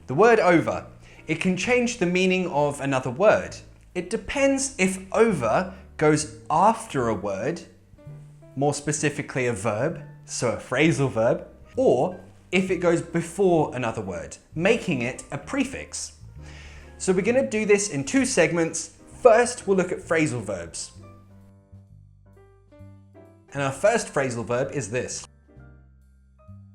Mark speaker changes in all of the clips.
Speaker 1: The word over. It can change the meaning of another word. It depends if over goes after a word, more specifically a verb, so a phrasal verb, or if it goes before another word, making it a prefix. So we're going to do this in two segments. First, we'll look at phrasal verbs. And our first phrasal verb is this.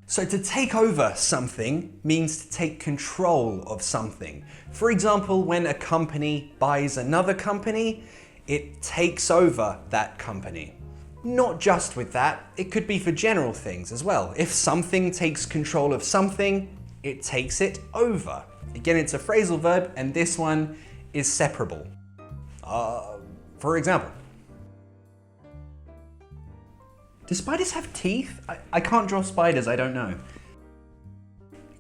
Speaker 1: So to take over something means to take control of something. For example, when a company buys another company, it takes over that company. Not just with that, it could be for general things as well. If something takes control of something, it takes it over. Again, it's a phrasal verb, and this one is separable. For example, do spiders have teeth? I can't draw spiders, I don't know.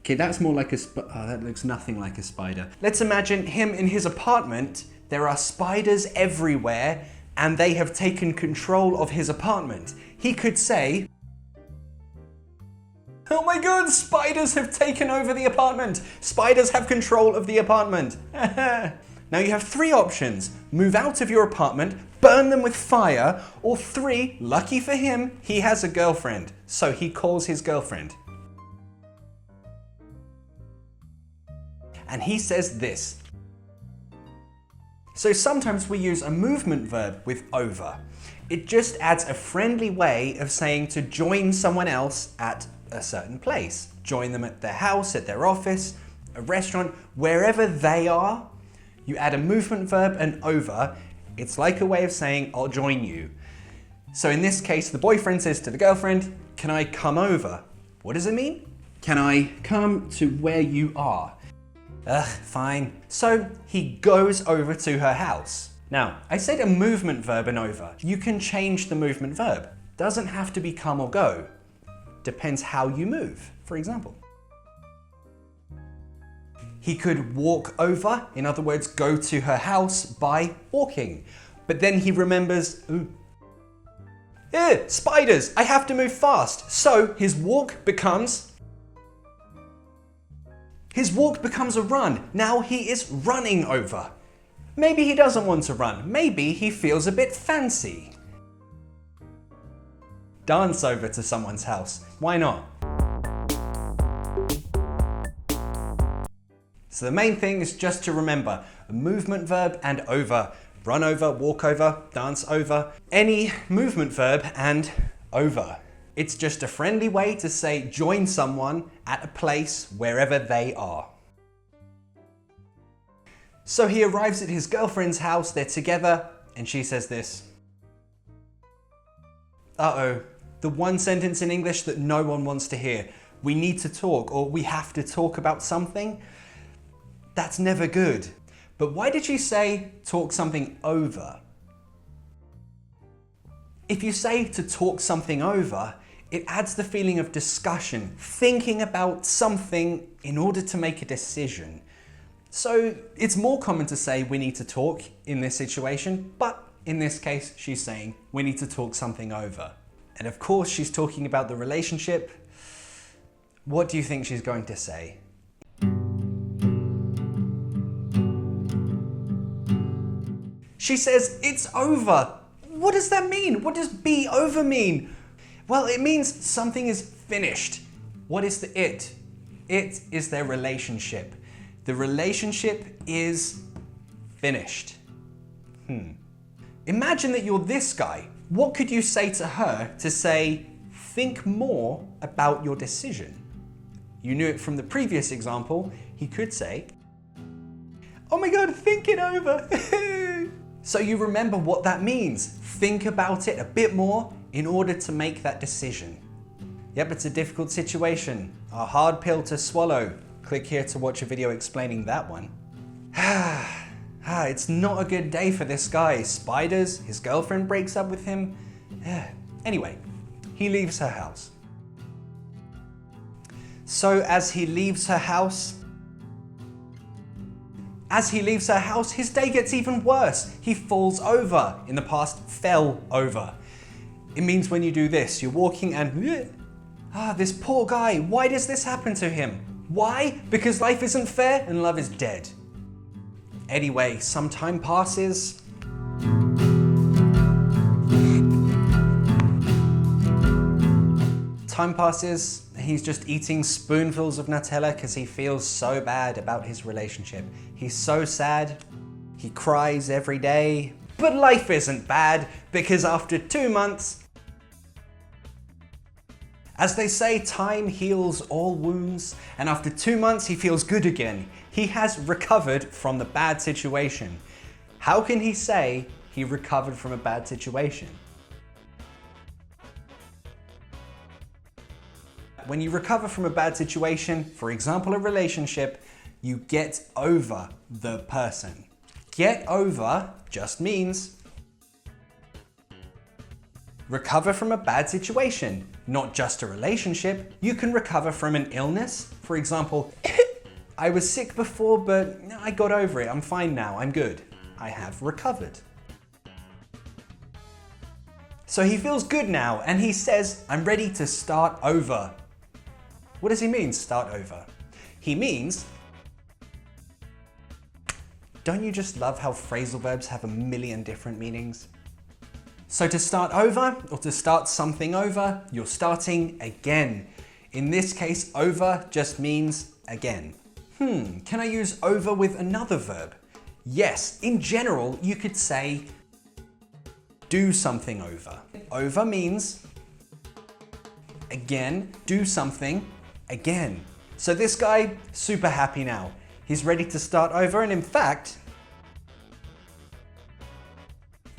Speaker 1: Okay, that's more like a that looks nothing like a spider. Let's imagine him in his apartment. There are spiders everywhere, and they have taken control of his apartment. He could say, "Oh my god, spiders have taken over the apartment! Spiders have control of the apartment!" Now you have three options. Move out of your apartment, burn them with fire, or three, lucky for him, he has a girlfriend. So he calls his girlfriend. And he says this. So sometimes we use a movement verb with over. It just adds a friendly way of saying to join someone else at a certain place. Join them at their house, at their office, a restaurant, wherever they are. You add a movement verb and over. It's like a way of saying, I'll join you. So in this case, the boyfriend says to the girlfriend, can I come over? What does it mean? Can I come to where you are? Fine. So he goes over to her house. Now, I said a movement verb and over. You can change the movement verb. Doesn't have to be come or go. Depends how you move, for example. He could walk over, in other words, go to her house by walking. But then he remembers, spiders, I have to move fast. So his walk becomes a run. Now he is running over. Maybe he doesn't want to run. Maybe he feels a bit fancy. Dance over to someone's house. Why not? So the main thing is just to remember a movement verb and over. Run over, walk over, dance over. Any movement verb and over. It's just a friendly way to say join someone at a place wherever they are. So he arrives at his girlfriend's house, they're together, and she says this. Uh-oh, the one sentence in English that no one wants to hear. We need to talk, or we have to talk about something. That's never good. But why did she say talk something over? If you say to talk something over, it adds the feeling of discussion, thinking about something in order to make a decision. So it's more common to say we need to talk in this situation, but in this case, she's saying we need to talk something over. And of course, she's talking about the relationship. What do you think she's going to say? She says, it's over. What does that mean? What does be over mean? Well, it means something is finished. What is the it? It is their relationship. The relationship is finished. Imagine that you're this guy. What could you say to her to say, think more about your decision? You knew it from the previous example. He could say, oh my God, think it over. So you remember what that means. Think about it a bit more in order to make that decision. Yep, it's a difficult situation, a hard pill to swallow. Click here to watch a video explaining that one. It's not a good day for this guy. Spiders, his girlfriend breaks up with him. Anyway, he leaves her house. So as he leaves her house, his day gets even worse. He falls over. In the past, fell over. It means when you do this, you're walking and, this poor guy, why does this happen to him? Why? Because life isn't fair and love is dead. Anyway, some time passes. Time passes, and he's just eating spoonfuls of Nutella because he feels so bad about his relationship. He's so sad, he cries every day. But life isn't bad, because after 2 months, as they say, time heals all wounds, and after 2 months he feels good again. He has recovered from the bad situation. How can he say he recovered from a bad situation? When you recover from a bad situation, for example a relationship, you get over the person. Get over just means recover from a bad situation, not just a relationship. You can recover from an illness. For example, I was sick before, but I got over it. I'm fine now. I'm good. I have recovered. So he feels good now, and he says, I'm ready to start over. What does he mean, start over? He means, don't you just love how phrasal verbs have a million different meanings? So to start over, or to start something over, you're starting again. In this case, over just means again. Can I use over with another verb? Yes, in general, you could say do something over. Over means again, do something again. So this guy, super happy now. He's ready to start over, and in fact,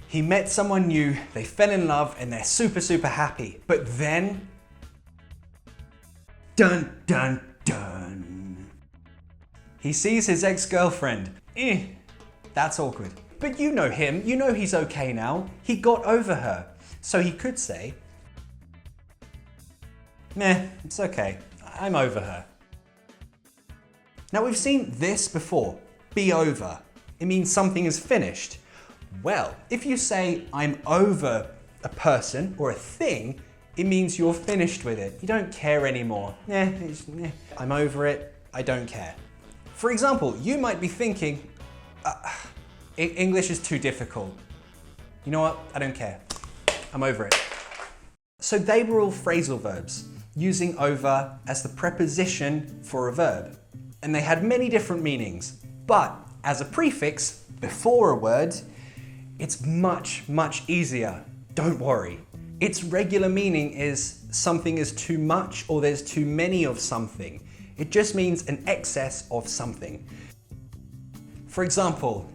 Speaker 1: he met someone new, they fell in love, and they're super happy. But then, dun dun dun, he sees his ex-girlfriend. That's awkward. But you know him, you know he's okay now. He got over her. So he could say, meh, it's okay, I'm over her. Now we've seen this before, be over. It means something is finished. Well, if you say, I'm over a person or a thing, it means you're finished with it. You don't care anymore. I'm over it, I don't care. For example, you might be thinking, English is too difficult. You know what? I don't care. I'm over it. So they were all phrasal verbs, using over as the preposition for a verb. And they had many different meanings. But as a prefix, before a word, it's much easier. Don't worry. Its regular meaning is something is too much or there's too many of something. It just means an excess of something. For example,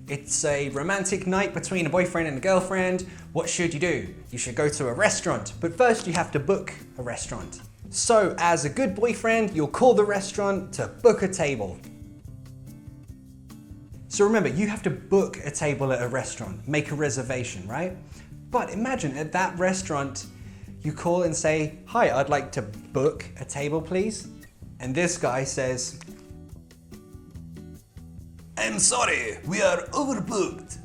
Speaker 1: it's a romantic night between a boyfriend and a girlfriend. What should you do? You should go to a restaurant, but first you have to book a restaurant. So as a good boyfriend, you'll call the restaurant to book a table. So remember, you have to book a table at a restaurant, make a reservation, right? But imagine at that restaurant, you call and say, hi, I'd like to book a table, please. And this guy says, I'm sorry, we are overbooked.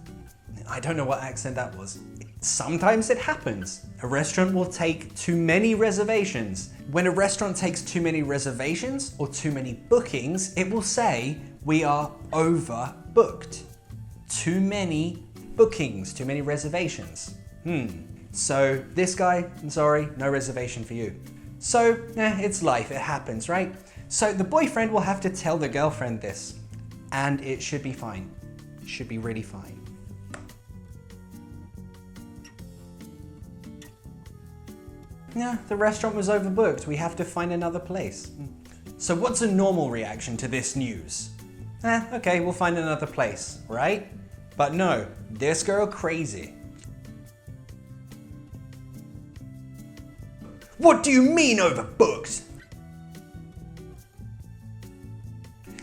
Speaker 1: I don't know what accent that was. Sometimes it happens. A restaurant will take too many reservations. When a restaurant takes too many reservations or too many bookings, it will say, we are overbooked. Too many bookings, too many reservations. So this guy, I'm sorry, no reservation for you. So, it's life, it happens, right? So the boyfriend will have to tell the girlfriend this, and it should be fine. It should be really fine. Yeah, the restaurant was overbooked. We have to find another place. So what's a normal reaction to this news? Okay, we'll find another place, right? But no, this girl crazy. What do you mean overbooked?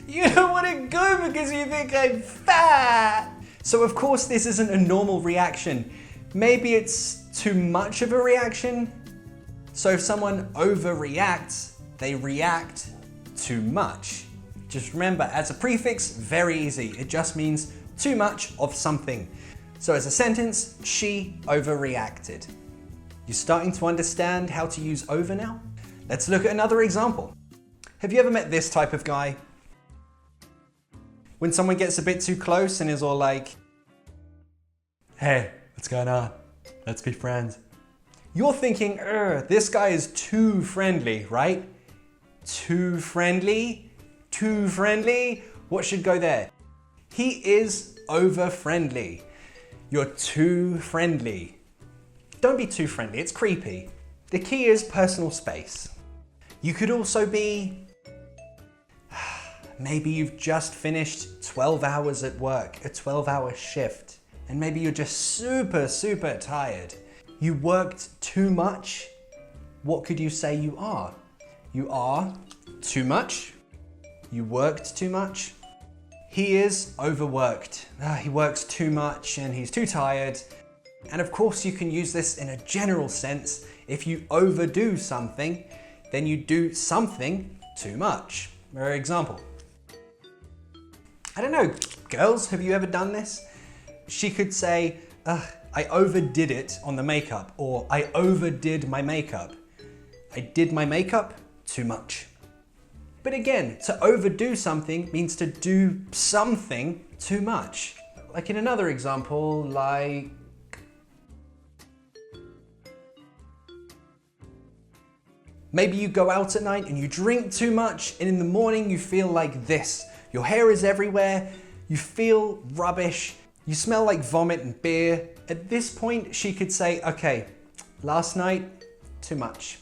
Speaker 1: You don't want to go because you think I'm fat. So of course this isn't a normal reaction. Maybe it's too much of a reaction. So if someone overreacts, they react too much. Just remember, as a prefix, very easy. It just means too much of something. So as a sentence, she overreacted. You're starting to understand how to use over now? Let's look at another example. Have you ever met this type of guy? When someone gets a bit too close and is all like, hey, what's going on? Let's be friends. You're thinking, this guy is too friendly, right? Too friendly? Too friendly? What should go there? He is over friendly. You're too friendly. Don't be too friendly, it's creepy. The key is personal space. You could also be, maybe you've just finished 12 hours at work, a 12-hour shift, and maybe you're just super tired. You worked too much. What could you say you are? You are too much. You worked too much. He is overworked. He works too much and he's too tired. And of course you can use this in a general sense. If you overdo something, then you do something too much. For example, I don't know, girls, have you ever done this? She could say, I overdid it on the makeup, or I overdid my makeup. I did my makeup too much. But again, to overdo something means to do something too much. Like in another example, like, maybe you go out at night and you drink too much, and in the morning you feel like this. Your hair is everywhere, you feel rubbish, you smell like vomit and beer. At this point, she could say, okay, last night, too much.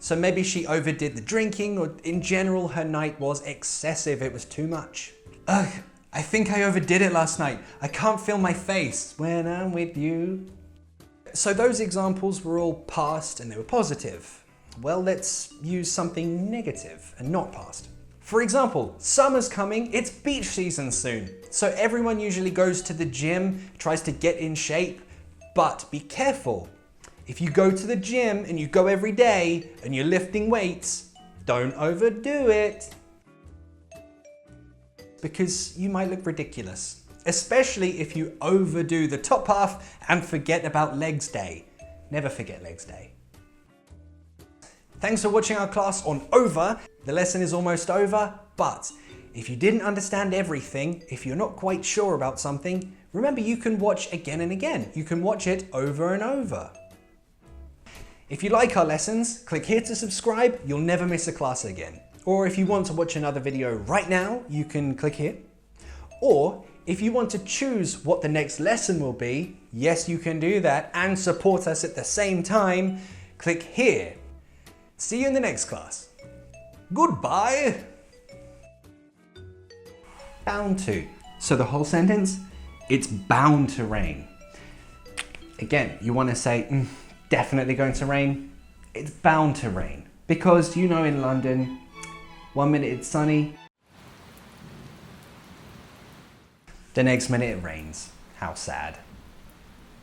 Speaker 1: So maybe she overdid the drinking, or in general, her night was excessive, it was too much. Ugh, I think I overdid it last night. I can't feel my face when I'm with you. So those examples were all past and they were positive. Well, let's use something negative and not past. For example, summer's coming, it's beach season soon. So everyone usually goes to the gym, tries to get in shape, but be careful. If you go to the gym and you go every day and you're lifting weights, don't overdo it. Because you might look ridiculous, especially if you overdo the top half and forget about legs day. Never forget legs day. Thanks for watching our class on over. The lesson is almost over, but if you didn't understand everything, if you're not quite sure about something, remember you can watch again and again. You can watch it over and over. If you like our lessons, click here to subscribe. You'll never miss a class again. Or if you want to watch another video right now, you can click here. Or if you want to choose what the next lesson will be, yes, you can do that and support us at the same time. Click here. See you in the next class. Goodbye. Bound to. So the whole sentence, it's bound to rain. Again, you want to say, definitely going to rain. It's bound to rain. Because you know in London, 1 minute it's sunny, the next minute it rains. How sad.